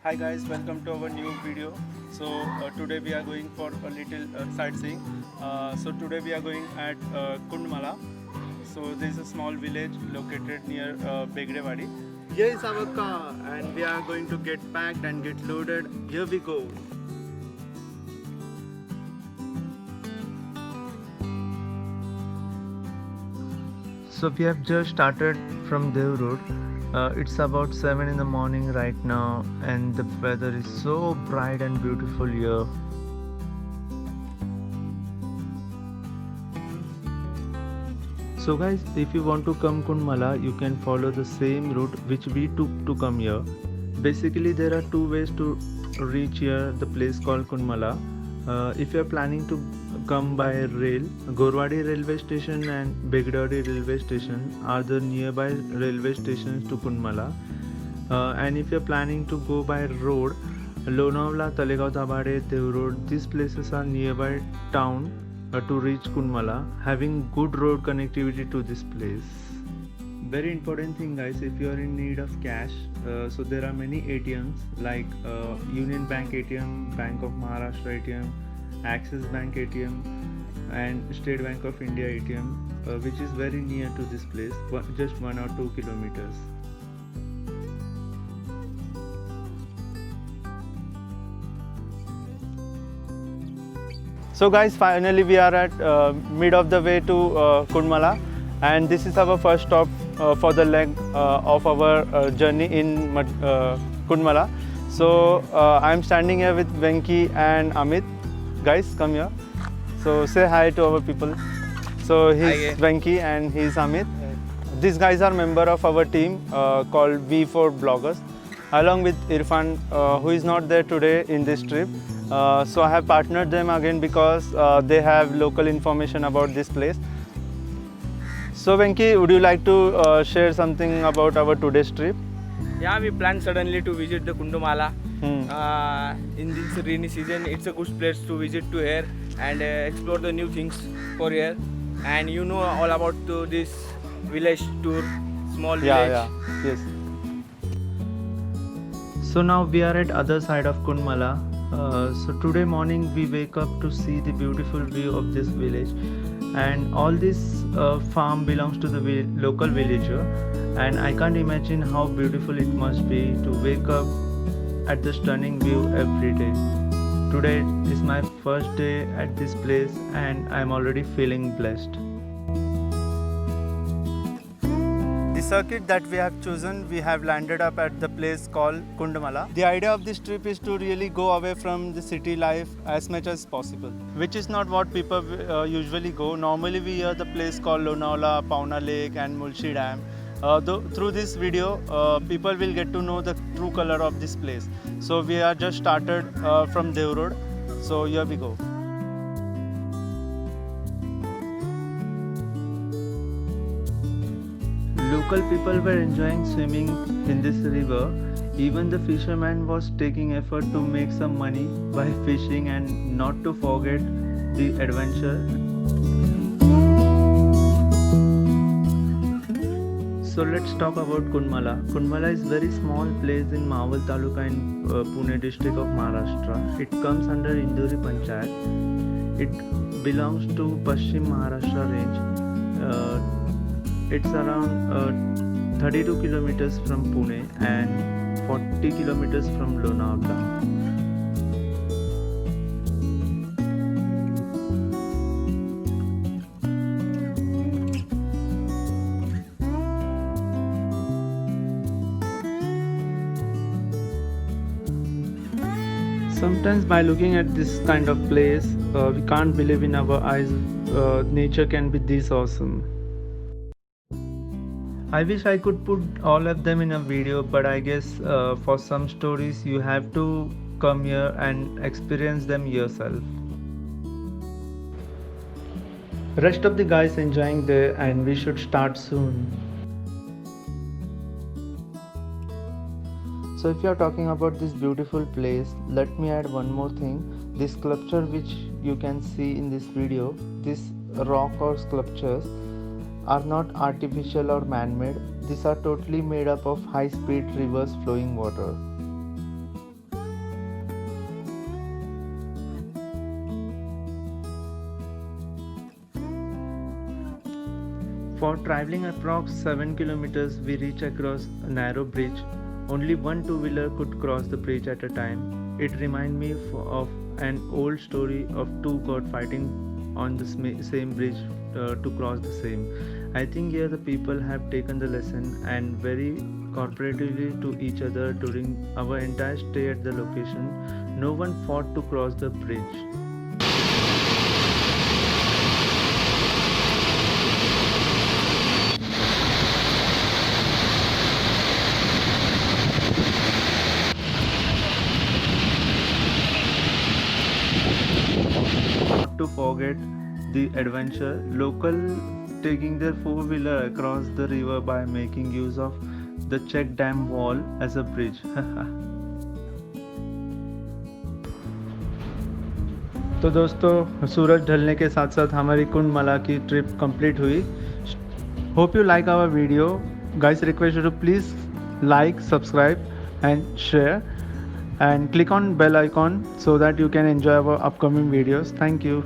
Hi guys, welcome to our new video. So today we are going for a little sightseeing. So today we are going at Kundmala. So there is a small village located near Begdewadi. Here is our car and we are going to get packed and get loaded. Here we go. So we have just started from Dev Road. It's about 7 in the morning right now and the weather is so bright and beautiful here. So guys, if you want to come Kundmala, you can follow the same route which we took to come here. Basically there are two ways to reach here, the place called Kundmala. If you are planning to come by rail, Gorwadi railway station and Begdewadi railway station are the nearby railway stations to Kundmala. And if you are planning to go by road, Lonavala, Talegaon Dabbade, Dev Road, these places are nearby town to reach Kundmala, having good road connectivity to this place. Very important thing guys, if you are in need of cash, so there are many ATMs like Union Bank ATM, Bank of Maharashtra ATM, Axis Bank ATM and State Bank of India ATM, which is very near to this place, just 1 or 2 kilometers. So guys, finally we are at mid of the way to Kundmala, and this is our first stop for the leg of our journey in Kundmala. So I am standing here with Venki and Amit. Guys, come here. So say hi to our people. So he's Venki and he's Amit. These guys are member of our team called V4 Bloggers, along with Irfan, who is not there today in this trip. So I have partnered them again because they have local information about this place. So Venki, would you like to share something about our today's trip? Yeah, we planned suddenly to visit the Kundmala. In this rainy season, it's a good place to visit to here and explore the new things for here. And you know all about this village tour, small village. Yes. So now we are at other side of Kundmala. So today morning we wake up to see the beautiful view of this village, and all this farm belongs to the local villager, and I can't imagine how beautiful it must be to wake up at the stunning view every day. Today is my first day at this place and I am already feeling blessed. The circuit that we have chosen, we have landed up at the place called Kundmala. The idea of this trip is to really go away from the city life as much as possible, which is not what people usually go. Normally we hear the place called Lonavala, Pauna Lake and Mulshi Dam. Through this video, people will get to know the true color of this place. So we are just started from Dev Road. So here we go. Local people were enjoying swimming in this river. Even the fisherman was taking effort to make some money by fishing and not to forget the adventure. So let's talk about Kundmala. Kundmala is a very small place in Mawal Taluka in Pune district of Maharashtra. It comes under Indori Panchayat. It belongs to Paschim Maharashtra range. It's around 32 kilometers from Pune and 40 kilometers from Lonavala. Sometimes by looking at this kind of place, we can't believe in our eyes nature can be this awesome. I wish I could put all of them in a video, but I guess for some stories you have to come here and experience them yourself. Rest of the guys enjoying there and we should start soon. So if you are talking about this beautiful place, let me add one more thing. This sculpture which you can see in this video, this rock or sculptures are not artificial or man-made. These are totally made up of high-speed rivers flowing water. For traveling approx 7 kilometers, we reach across a narrow bridge. Only one two-wheeler could cross the bridge at a time. It reminded me of an old story of two gods fighting on the same bridge to cross the same. I think here the people have taken the lesson and very cooperatively to each other during our entire stay at the location. No one fought to cross the bridge. Not to forget the adventure, local taking their four-wheeler across the river by making use of the check dam wall as a bridge. तो दोस्तों सूरज ढलने के साथ साथ हमारी कुंडमाला की trip complete हुई. Hope you like our video. Guys request to please like, subscribe and share and click on bell icon so that you can enjoy our upcoming videos. Thank you.